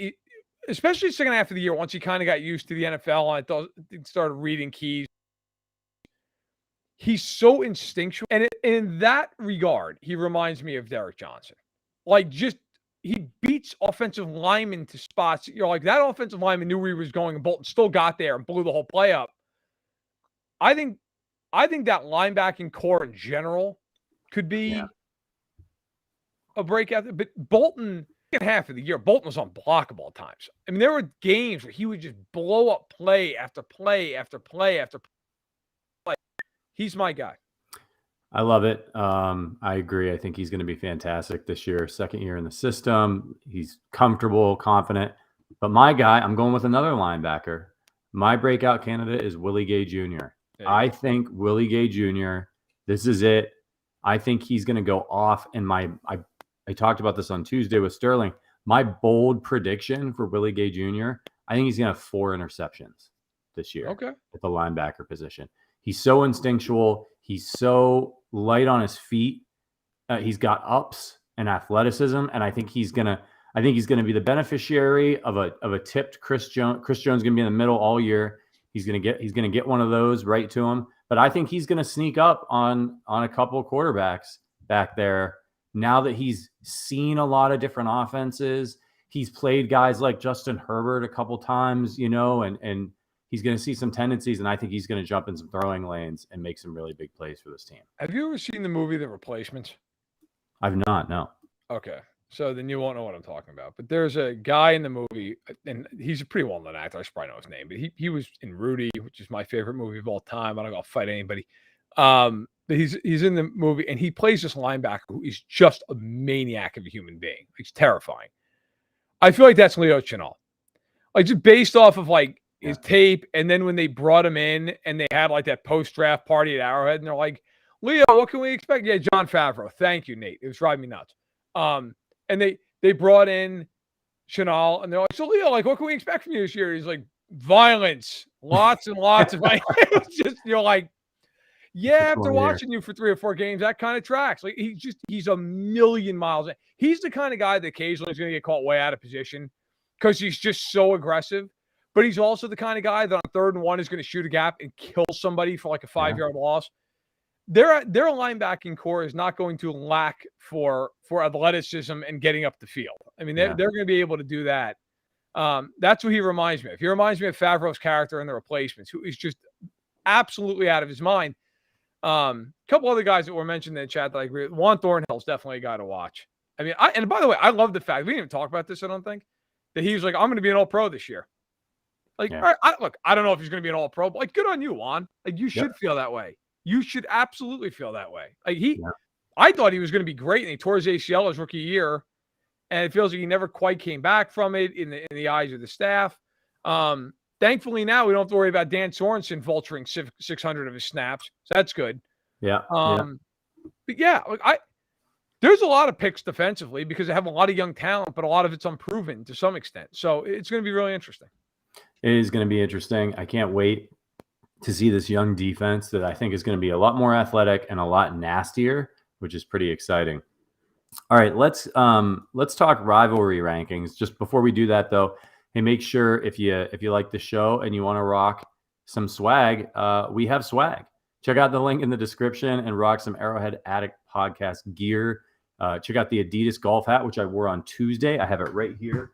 especially the second half of the year, once he kind of got used to the NFL and started reading keys, he's so instinctual. And in that regard, he reminds me of Derek Johnson. Like he beats offensive linemen to spots. You're like, that offensive lineman knew where he was going and Bolton still got there and blew the whole play up. I think I think that linebacking core in general could be a breakout. But Bolton, second half of the year, Bolton was unblockable at times. I mean, there were games where he would just blow up play after play after play after play. He's my guy. I love it. I agree. I think he's going to be fantastic this year. Second year in the system. He's comfortable, confident. But my guy, I'm going with another linebacker. My breakout candidate is Willie Gay Jr. I think Willie Gay Jr., this is it. I think he's going to go off. And I talked about this on Tuesday with Sterling. My bold prediction for Willie Gay Jr., I think he's going to have 4 interceptions this year at the linebacker position. He's so instinctual. He's so light on his feet. He's got ups and athleticism, and I think he's gonna be the beneficiary of a tipped Chris Jones. Chris Jones is gonna be in the middle all year. He's gonna get one of those right to him. But I think he's gonna sneak up on a couple of quarterbacks back there. Now that he's seen a lot of different offenses, he's played guys like Justin Herbert a couple times, and he's going to see some tendencies, and I think he's going to jump in some throwing lanes and make some really big plays for this team. Have you ever seen the movie The Replacements? I've not, no. Okay. So then you won't know what I'm talking about. But there's a guy in the movie, and he's a pretty well-known actor. I should probably know his name. But he was in Rudy, which is my favorite movie of all time. I don't go fight anybody. But he's in the movie, and he plays this linebacker who is just a maniac of a human being. He's terrifying. I feel like that's Leo Chenal. Like, just based off of, like, his tape, and then when they brought him in and they had like that post-draft party at Arrowhead, and they're like, Leo, what can we expect? Yeah, Jon Favreau. Thank you, Nate. It was driving me nuts. And they brought in Chenal, and they're like, so Leo, like, what can we expect from you this year? He's like, violence, lots and lots of violence. It's just, you're like, yeah, after watching you for 3 or 4 games, that kind of tracks. Like, he's a million miles in. He's the kind of guy that occasionally is going to get caught way out of position because he's just so aggressive. But he's also the kind of guy that on 3rd and 1 is going to shoot a gap and kill somebody for like a 5-yard loss. Their linebacking core is not going to lack for athleticism and getting up the field. I mean, they're going to be able to do that. That's what he reminds me of. He reminds me of Favreau's character in The Replacements, who is just absolutely out of his mind. A couple other guys that were mentioned in the chat that I agree with. Juan Thornhill's definitely a guy to watch. I mean, and by the way, I love the fact, we didn't even talk about this, I don't think, that he was like, I'm going to be an all-pro this year. Like, all right, look, I don't know if he's going to be an all-pro, but like, good on you, Juan. Like, you should feel that way. You should absolutely feel that way. Like, I thought he was going to be great, and he tore his ACL his rookie year, and it feels like he never quite came back from it in the eyes of the staff. Thankfully, now we don't have to worry about Dan Sorensen vulturing 600 of his snaps, so that's good. Yeah. But yeah, like there's a lot of picks defensively because they have a lot of young talent, but a lot of it's unproven to some extent. So it's going to be really interesting. It is going to be interesting. I can't wait to see this young defense that I think is going to be a lot more athletic and a lot nastier, which is pretty exciting. All right, let's talk rivalry rankings. Just before we do that, though, hey, make sure if you like the show and you want to rock some swag, we have swag. Check out the link in the description and rock some Arrowhead Addict podcast gear. Check out the Adidas golf hat, which I wore on Tuesday. I have it right here,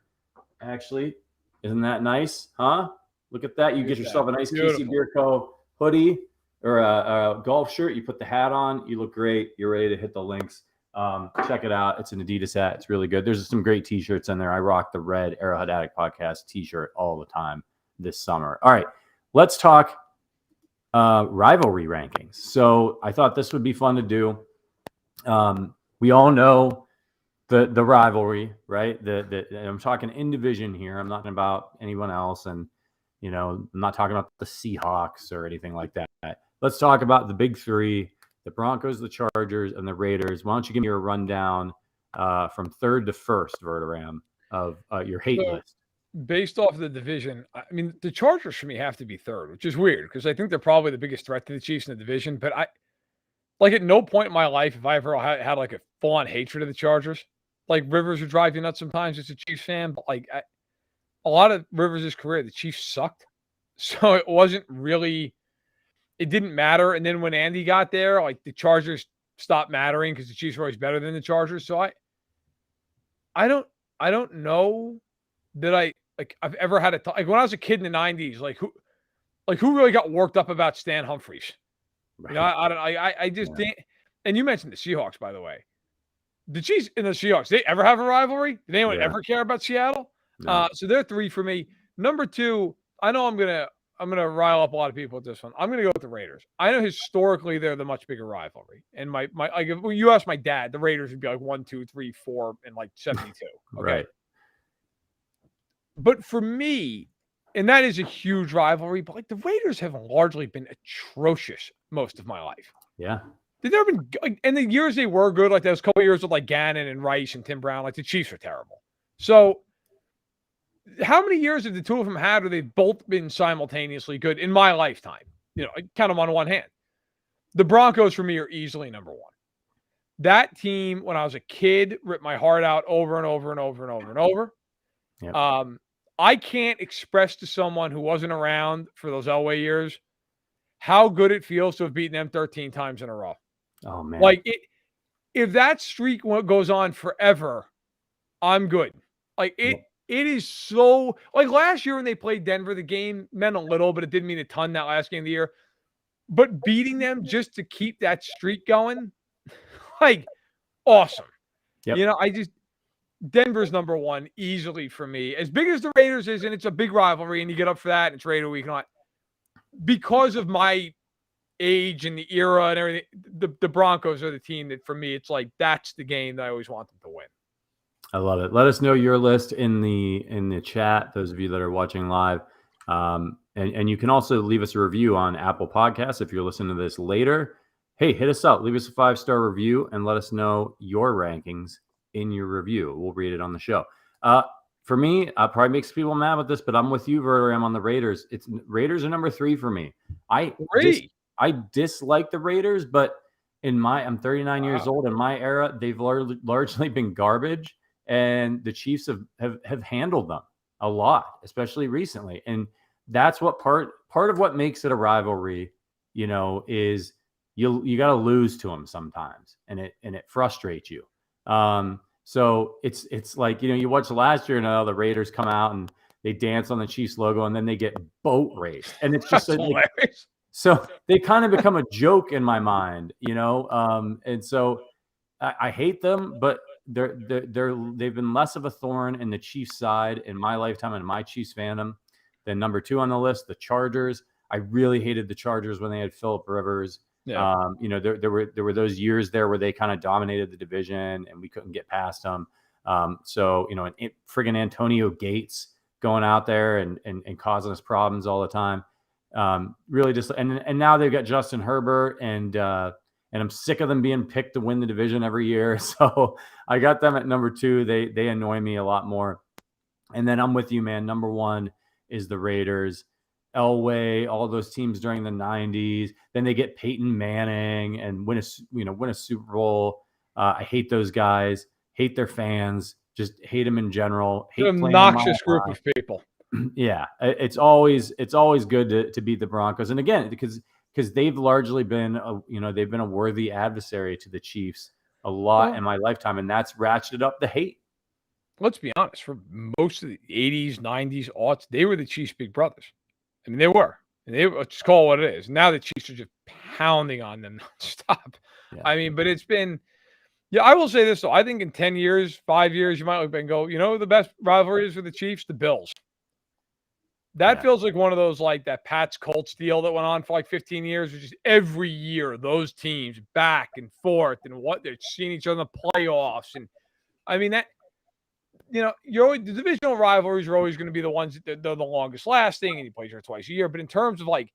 actually. Isn't that nice? Huh? Look at that. You get yourself a nice Casey Bierko hoodie or a golf shirt. You put the hat on. You look great. You're ready to hit the links. Check it out. It's an Adidas hat. It's really good. There's some great T-shirts in there. I rock the red Arrowhead Addict podcast T-shirt all the time this summer. All right. Let's talk rivalry rankings. So I thought this would be fun to do. We all know the rivalry, right? I'm talking in division here. I'm not talking about anyone else. And, I'm not talking about the Seahawks or anything like that. Let's talk about the big three, the Broncos, the Chargers, and the Raiders. Why don't you give me your rundown from 3rd to 1st, Verderame, of your hate list? Based off of the division, I mean, the Chargers for me have to be 3rd, which is weird because I think they're probably the biggest threat to the Chiefs in the division. But at no point in my life have I ever had like a full-on hatred of the Chargers. Like, Rivers would drive you nuts sometimes as a Chiefs fan, but like a lot of Rivers' career, the Chiefs sucked. So it wasn't really, it didn't matter. And then when Andy got there, like, the Chargers stopped mattering because the Chiefs were always better than the Chargers. So I don't know that I've ever had like when I was a kid in the 90s, who really got worked up about Stan Humphries? You know, I just didn't. And you mentioned the Seahawks, by the way. The Chiefs and the Seahawks, they ever have a rivalry? Did anyone ever care about Seattle? No. So they're 3 for me. Number 2, I know I'm gonna rile up a lot of people with this one. I'm gonna go with the Raiders. I know historically they're the much bigger rivalry. And my like if you ask my dad, the Raiders would be like 1, 2, 3, 4, and like 72. Okay. Right. But for me, and that is a huge rivalry, but like the Raiders have largely been atrocious most of my life. Yeah. They've never been, like, in the years they were good, like those couple years with like Gannon and Rice and Tim Brown, like the Chiefs were terrible. So how many years have the two of them had where they've both been simultaneously good in my lifetime? You know, I count them on one hand. The Broncos for me are easily number 1. That team, when I was a kid, ripped my heart out over and over and over and over and over. Yep. I can't express to someone who wasn't around for those Elway years how good it feels to have beaten them 13 times in a row. Oh man. Like if that streak goes on forever, I'm good. Like it is so, like last year when they played Denver, the game meant a little, but it didn't mean a ton that last game of the year. But beating them just to keep that streak going, like awesome. Yep. You know, Denver's number 1 easily for me. As big as the Raiders is, and it's a big rivalry, and you get up for that, and it's Raider week and all that. Because of my age and the era and everything, the Broncos are the team that for me, it's like that's the game that I always want them to win. I love it. Let us know your list in the chat, those of you that are watching live. And you can also leave us a review on Apple Podcasts if you're listening to this later. Hey, hit us up. Leave us a 5-star review and let us know your rankings in your review. We'll read it on the show. For me, I probably makes people mad with this, but I'm with you, Verderame, I'm on the Raiders. Raiders are number 3 for me. I dislike the Raiders, but I'm 39 years old. In my era, they've largely been garbage, and the Chiefs have handled them a lot, especially recently. And that's what part of what makes it a rivalry, you know, is you got to lose to them sometimes, and it frustrates you. So it's like, you know, you watch last year and the Raiders come out and they dance on the Chiefs logo and then they get boat raced, and it's just hilarious. So they kind of become a joke in my mind, you know. And so I hate them, but they've been less of a thorn in the Chiefs side in my lifetime and my Chiefs fandom than number 2 on the list, the Chargers. I really hated the Chargers when they had Phillip Rivers. Yeah. You know, there were those years there where they kind of dominated the division and we couldn't get past them. So, you know, friggin' Antonio Gates going out there and causing us problems all the time. Really just, and now they've got Justin Herbert and I'm sick of them being picked to win the division every year. So I got them at number 2. They annoy me a lot more. And then I'm with you, man. Number 1 is the Raiders. Elway, all those teams during the 90s. Then they get Peyton Manning and win a Super Bowl. I hate those guys. Hate their fans. Just hate them in general. Hate an obnoxious group of people. Yeah, it's always good to beat the Broncos, and again because they've largely been they've been a worthy adversary to the Chiefs a lot in my lifetime, and that's ratcheted up the hate. Let's be honest. For most of the 80s, 90s, aughts, they were the Chiefs' big brothers. I mean, they were. And let's call it what it is. Now the Chiefs are just pounding on them nonstop. Yeah. I mean, but it's been, I will say this, though. I think in 10 years, 5 years, you might look back and go, you know, the best rivalry is for the Chiefs, the Bills. That feels like one of those, like that Pats Colts deal that went on for like 15 years, which is every year, those teams back and forth and what they're seeing each other in the playoffs. And I mean, that, you know, the divisional rivalries are always going to be the ones that they're the longest lasting, and you play each other twice a year. But in terms of like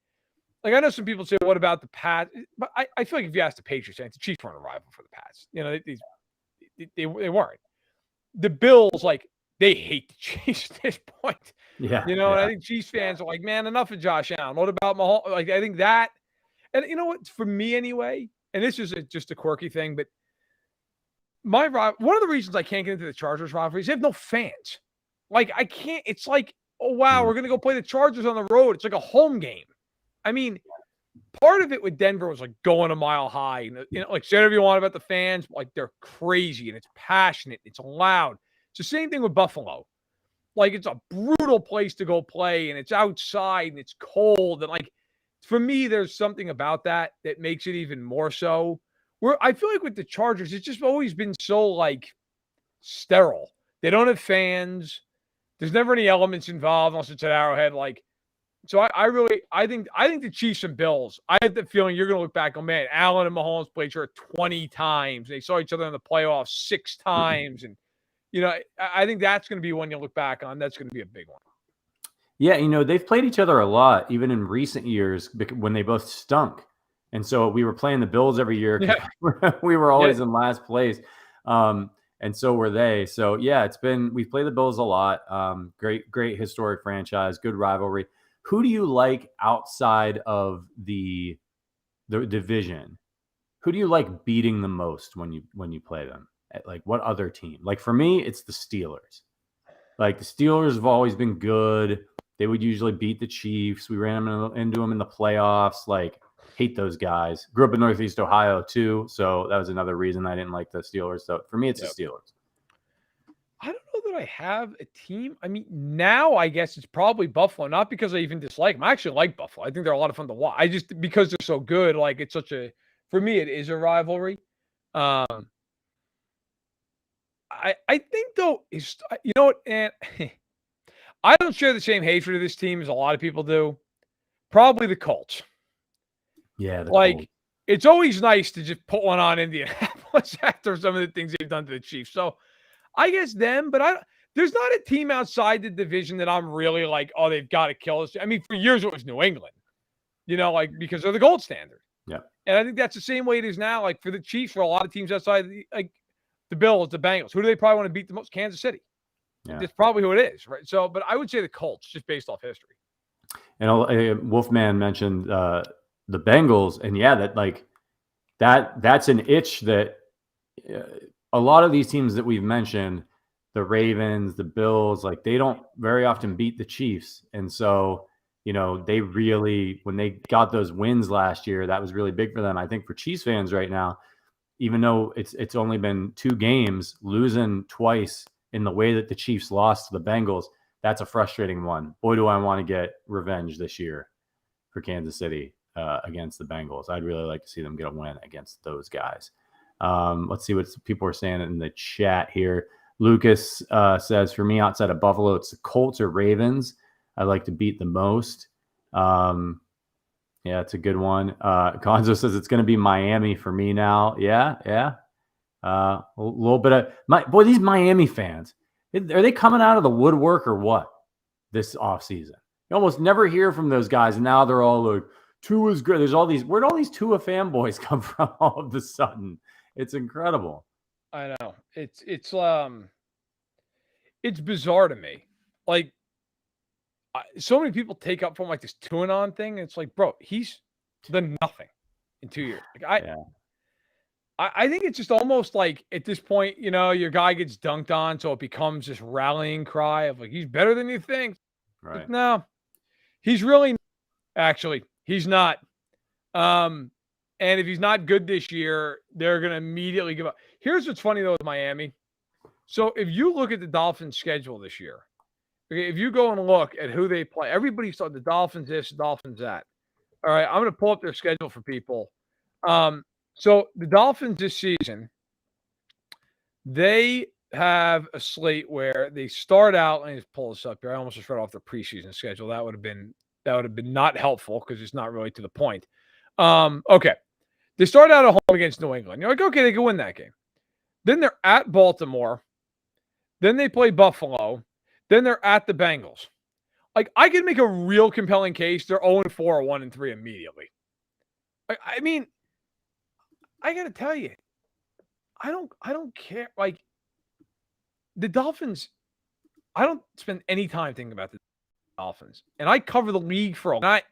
I know some people say, what about the Pats? But I feel like if you ask the Patriots fans, the Chiefs weren't a rival for the Pats. You know, they weren't. The Bills, like, they hate the Chiefs at this point. Yeah. You know, and I think Chiefs fans are like, man, enough of Josh Allen. What about Mahomes? Like, I think that, and you know what, for me anyway, and this is just a quirky thing, but one of the reasons I can't get into the Chargers rivalry is they have no fans. Like, I can't, it's like, oh, wow, we're going to go play the Chargers on the road. It's like a home game. I mean, part of it with Denver was like going a mile high. And, you know, like, say whatever you want about the fans, but like, they're crazy and it's passionate. It's loud. It's the same thing with Buffalo. Like, it's a brutal place to go play and it's outside and it's cold. And like, for me, there's something about that makes it even more so. Where I feel like with the Chargers, it's just always been so like sterile. They don't have fans. There's never any elements involved unless it's at Arrowhead. Like, so I think the Chiefs and Bills, I have the feeling you're going to look back on, man, Allen and Mahomes played each other 20 times. They saw each other in the playoffs 6 times. And, I think that's going to be one you look back on. That's going to be a big one. Yeah, they've played each other a lot, even in recent years when they both stunk. And so we were playing the Bills every year. Yeah. We were always in last place. And so were they. So, yeah, we've played the Bills a lot. Great historic franchise, good rivalry. Who do you like outside of the division? Who do you like beating the most when you play them? Like, what other team? Like, for me, it's the Steelers. Like, the Steelers have always been good. They would usually beat the Chiefs. We ran into them in the playoffs. Like, hate those guys. Grew up in Northeast Ohio, too. So that was another reason I didn't like the Steelers. So for me, it's the Steelers. I don't know that I have a team. I mean, now I guess it's probably Buffalo, not because I even dislike them. I actually like Buffalo. I think they're a lot of fun to watch. Because they're so good, like it's for me, it is a rivalry. I think though, you know what, and I don't share the same hatred of this team as a lot of people do. Probably the Colts. Yeah, Colts. It's always nice to just put one on Indianapolis after some of the things they've done to the Chiefs. So I guess them, but there's not a team outside the division that I'm really like, oh, they've got to kill us. I mean, for years it was New England, because they're the gold standard. Yeah. And I think that's the same way it is now. Like for the Chiefs, for a lot of teams outside, the Bills, the Bengals, who do they probably want to beat the most? Kansas City. Yeah. That's probably who it is, right? So, but I would say the Colts, just based off history. And Wolfman mentioned the Bengals, and yeah, that's an itch that a lot of these teams that we've mentioned, the Ravens, the Bills, like they don't very often beat the Chiefs. And so, they really, when they got those wins last year, that was really big for them. I think for Chiefs fans right now, even though it's only been 2 games, losing twice in the way that the Chiefs lost to the Bengals, that's a frustrating one. Boy, do I want to get revenge this year for Kansas City against the Bengals. I'd really like to see them get a win against those guys. Let's see what people are saying in the chat here. Lucas says, for me, outside of Buffalo, it's the Colts or Ravens I like to beat the most. Yeah, it's a good one. Gonzo says it's going to be Miami for me now. Yeah. A little bit of these Miami fans, are they coming out of the woodwork or what this offseason? You almost never hear from those guys, and now they're all like, Tua's good. There's where'd all these Tua fanboys come from all of a sudden? It's incredible. I know. It's bizarre to me. Like, so many people take up from like this Tuanon thing. It's like, bro, he's done nothing in 2 years. Like, I think it's just almost like at this point, your guy gets dunked on, so it becomes this rallying cry of like, he's better than you think. Right. Like, no, he's really not. Actually, he's not. And if he's not good this year, they're going to immediately give up. Here's what's funny, though, with Miami. So if you look at the Dolphins' schedule this year, okay, if you go and look at who they play, everybody saw the Dolphins this, the Dolphins that. All right, I'm going to pull up their schedule for people. So the Dolphins this season, they have a slate where they start out. Let me just pull this up here. I almost just read off their preseason schedule. That would have been not helpful because it's not really to the point. Okay, they start out at home against New England. You're like, okay, they can win that game. Then they're at Baltimore. Then they play Buffalo. Then they're at the Bengals. Like, I could make a real compelling case. They're 0-4 or 1-3 immediately. I mean, I got to tell you, I don't care. Like, the Dolphins, I don't spend any time thinking about the Dolphins. And I cover the league for a lot.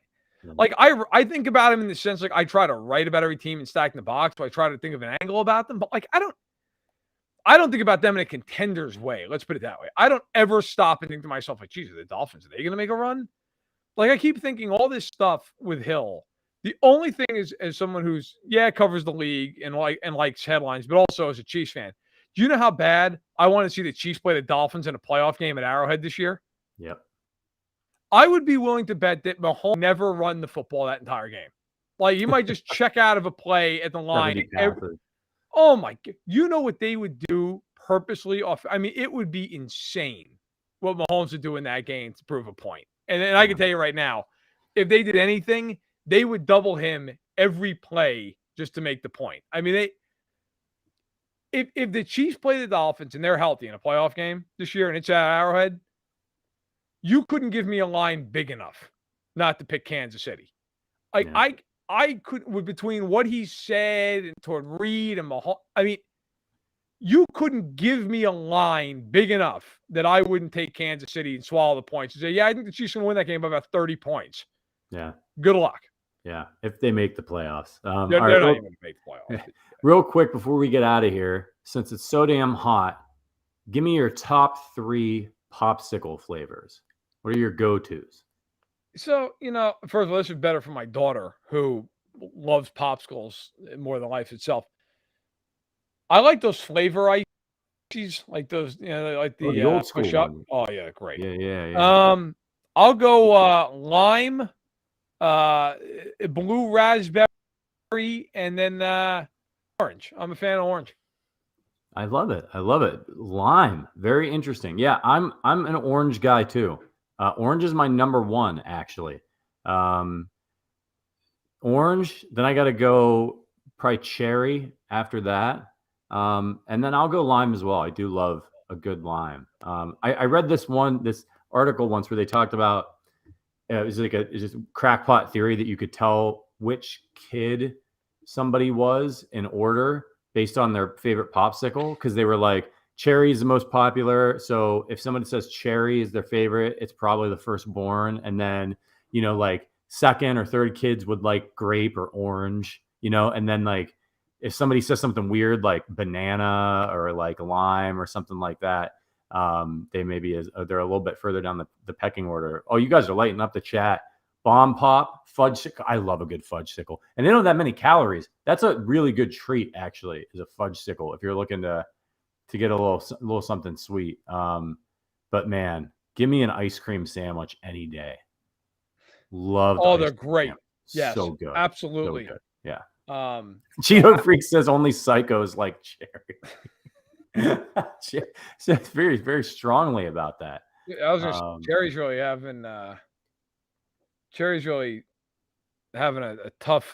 Like, I think about them in the sense, like, I try to write about every team and stack in the box. So I try to think of an angle about them. But, like, I don't think about them in a contender's way. Let's put it that way. I don't ever stop and think to myself, like, geez, are the Dolphins, are they going to make a run? Like, I keep thinking all this stuff with Hill. The only thing is, as someone who's, covers the league and likes headlines, but also as a Chiefs fan, do you know how bad I want to see the Chiefs play the Dolphins in a playoff game at Arrowhead this year? Yep. I would be willing to bet that Mahomes never run the football that entire game. Like, he might just check out of a play at the line. Oh my God. You know what they would do purposely off? I mean, it would be insane what Mahomes would do in that game to prove a point. And I can tell you right now, if they did anything, they would double him every play just to make the point. I mean, if the Chiefs play the Dolphins and they're healthy in a playoff game this year and it's at Arrowhead, you couldn't give me a line big enough not to pick Kansas City. I could, with between what he said and toward Reed and Mahomes, I mean, you couldn't give me a line big enough that I wouldn't take Kansas City and swallow the points and say, yeah, I think the Chiefs are going to win that game by about 30 points. Yeah. Good luck. Yeah. If they make the playoffs. They're not even going to make the playoffs. Real quick before we get out of here, since it's so damn hot, give me your top 3 popsicle flavors. What are your go-tos? So, first of all, this is better for my daughter who loves popsicles more than life itself. I like those flavor ices, like those, like the old school push up. one. Oh yeah, great. Yeah. I'll go lime, blue raspberry, and then orange. I'm a fan of orange. I love it. Lime, very interesting. Yeah, I'm an orange guy too. Orange is my number 1, actually. Orange, then I got to go probably cherry after that. And then I'll go lime as well. I do love a good lime. I read this article once where they talked about, it was like it's just crackpot theory that you could tell which kid somebody was in order based on their favorite popsicle. Because they were like, cherry is the most popular. So if somebody says cherry is their favorite, it's probably the firstborn. And then, like second or third kids would like grape or orange, and then like if somebody says something weird like banana or like lime or something like that, they maybe they're a little bit further down the pecking order. Oh, you guys are lighting up the chat. Bomb pop, fudge. I love a good fudge sickle. And they don't have that many calories. That's a really good treat, actually, is a fudge sickle if you're looking to get a little something sweet. But man, give me an ice cream sandwich any day. Love. Oh, they're great. Yes, so good. Absolutely. So good. Yeah. Cheeto Freak says only psychos like cherry. Says very, very strongly about that. I was gonna say, Cherry's really having a tough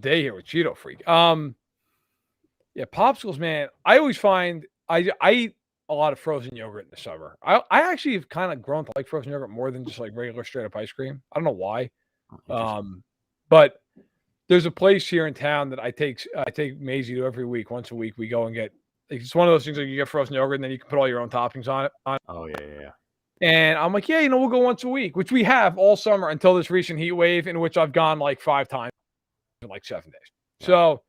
day here with Cheeto Freak. Yeah, popsicles, man. I always find I eat a lot of frozen yogurt in the summer. I actually have kind of grown to like frozen yogurt more than just like regular straight up ice cream. I don't know why. But there's a place here in town that I take Maisie to every week. Once a week, we go and get. It's one of those things like you get frozen yogurt and then you can put all your own toppings on it. Oh yeah. And I'm like, yeah, we'll go once a week, which we have all summer until this recent heat wave, in which I've gone like 5 times in like 7 days. Yeah. So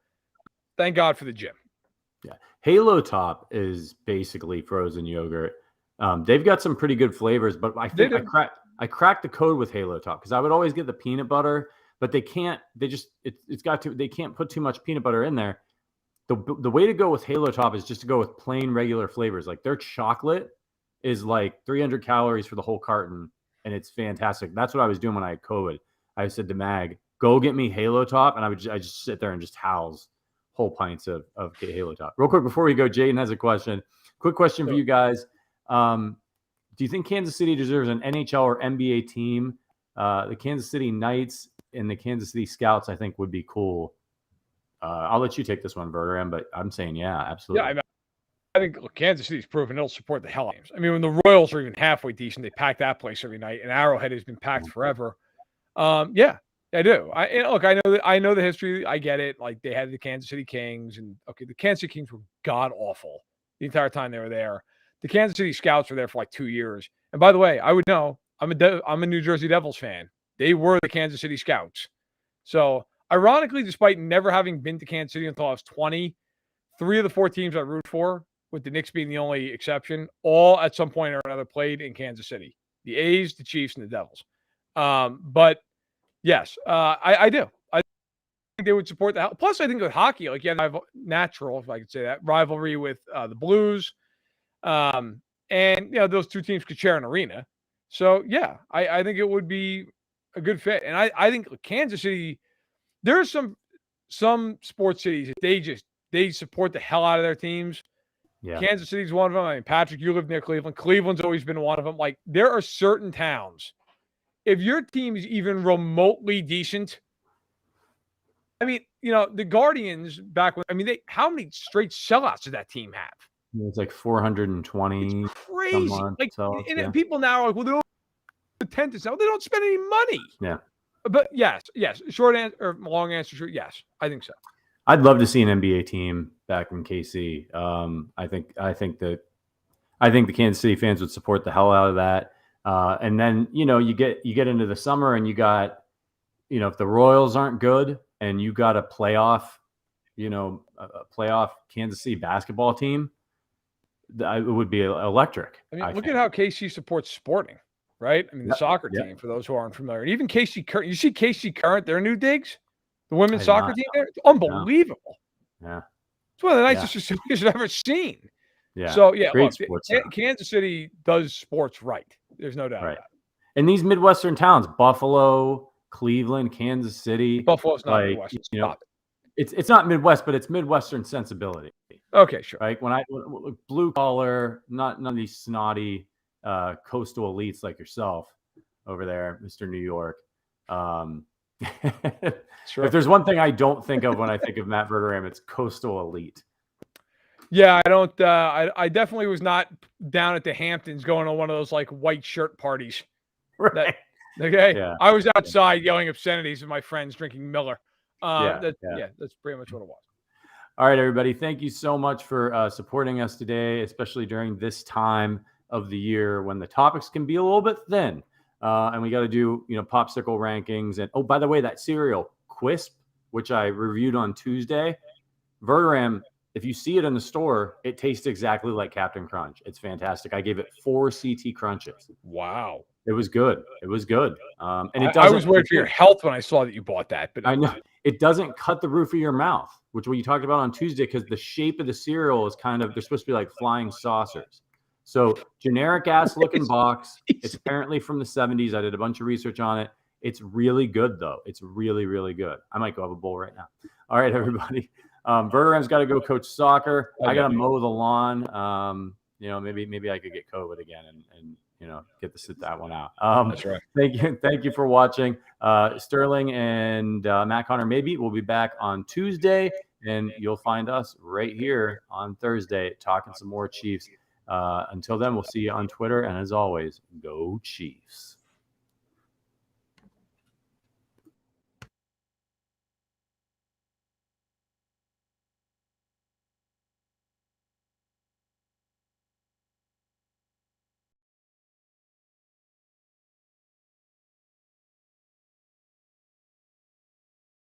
thank God for the gym. Yeah. Halo Top is basically frozen yogurt. They've got some pretty good flavors, but I think I cracked the code with Halo Top because I would always get the peanut butter, but they can't put too much peanut butter in there. The way to go with Halo Top is just to go with plain regular flavors. Like their chocolate is like 300 calories for the whole carton, and it's fantastic. That's what I was doing when I had COVID. I said to Mag, go get me Halo Top, and I just sit there and just house whole pints of Halo Top. Real quick before we go, Jaden has a question. Quick question for you guys. Do you think Kansas City deserves an NHL or NBA team? The Kansas City Knights and the Kansas City Scouts, I think, would be cool. I'll let you take this one, Verderame, but I'm saying, yeah, absolutely. Yeah, I think Kansas City's proven it'll support the hell out of games. I mean, when the Royals are even halfway decent, they pack that place every night, and Arrowhead has been packed forever. Yeah, I do. I know the history. I get it. Like they had the Kansas City Kings, and the Kansas City Kings were god awful the entire time they were there. The Kansas City Scouts were there for like 2 years. And by the way, I would know. I'm a New Jersey Devils fan. They were the Kansas City Scouts. So ironically, despite never having been to Kansas City until I was 20, 3 of the 4 teams I root for, with the Knicks being the only exception, all at some point or another played in Kansas City. The A's, the Chiefs, and the Devils. But yes, I do. I think they would support that. Plus, I think with hockey, like natural, if I could say that, rivalry with the Blues. And those 2 teams could share an arena. So yeah, I think it would be a good fit. And I think Kansas City, there are some sports cities that they support the hell out of their teams. Yeah. Kansas City's one of them. I mean, Patrick, you live near Cleveland. Cleveland's always been one of them. Like, there are certain towns, if your team is even remotely decent, I mean, the Guardians back when, I mean, how many straight sellouts did that team have? It's like 420 It's crazy. Like, and people now are like, well, they don't attend this now. They don't spend any money. Yeah. But yes. Short answer or long answer, short. Yes, I think so. I'd love to see an NBA team back in KC. I think the Kansas City fans would support the hell out of that. And then you get into the summer and you got if the Royals aren't good and you got a playoff Kansas City basketball team, it would be electric. I mean, look at how KC supports Sporting, right? I mean, the soccer team, for those who aren't familiar. And even KC Current, you see KC Current, their new digs, the women's soccer team there, it's unbelievable. Yeah. It's one of the nicest facilities I've ever seen. Yeah. So, yeah, look, Kansas City does sports right. There's no doubt about it. And these Midwestern towns, Buffalo, Cleveland, Kansas City. Buffalo's not Midwest. It's not Midwest, but it's Midwestern sensibility. Okay, sure. Right? When blue collar, none of these snotty coastal elites like yourself over there, Mr. New York. Sure. If there's one thing I don't think of when I think of Matt Verderame, it's coastal elite. Yeah, I don't. I definitely was not down at the Hamptons going to one of those like white shirt parties. Right. Okay. Yeah. I was outside yelling obscenities with my friends drinking Miller. That's pretty much what it was. All right, everybody. Thank you so much for supporting us today, especially during this time of the year when the topics can be a little bit thin. And we got to do, popsicle rankings. And oh, by the way, that cereal, Quisp, which I reviewed on Tuesday, Verderame, if you see it in the store, it tastes exactly like Captain Crunch. It's fantastic. I gave it 4 CT crunches. Wow. It was good. It was good. And it I was worried for your health when I saw that you bought that. But I know it doesn't cut the roof of your mouth, which we talked about on Tuesday, because the shape of the cereal is they're supposed to be like flying saucers. So generic ass looking box. It's apparently from the 70s. I did a bunch of research on it. It's really good though. It's really, really good. I might go have a bowl right now. All right, everybody. Verderame's got to go coach soccer. I got to mow the lawn. Maybe I could get COVID again and get to sit that one out. That's right. Thank you for watching. Sterling and Matt Connor maybe will be back on Tuesday, and you'll find us right here on Thursday talking some more Chiefs. Until then, we'll see you on Twitter, and as always, go Chiefs.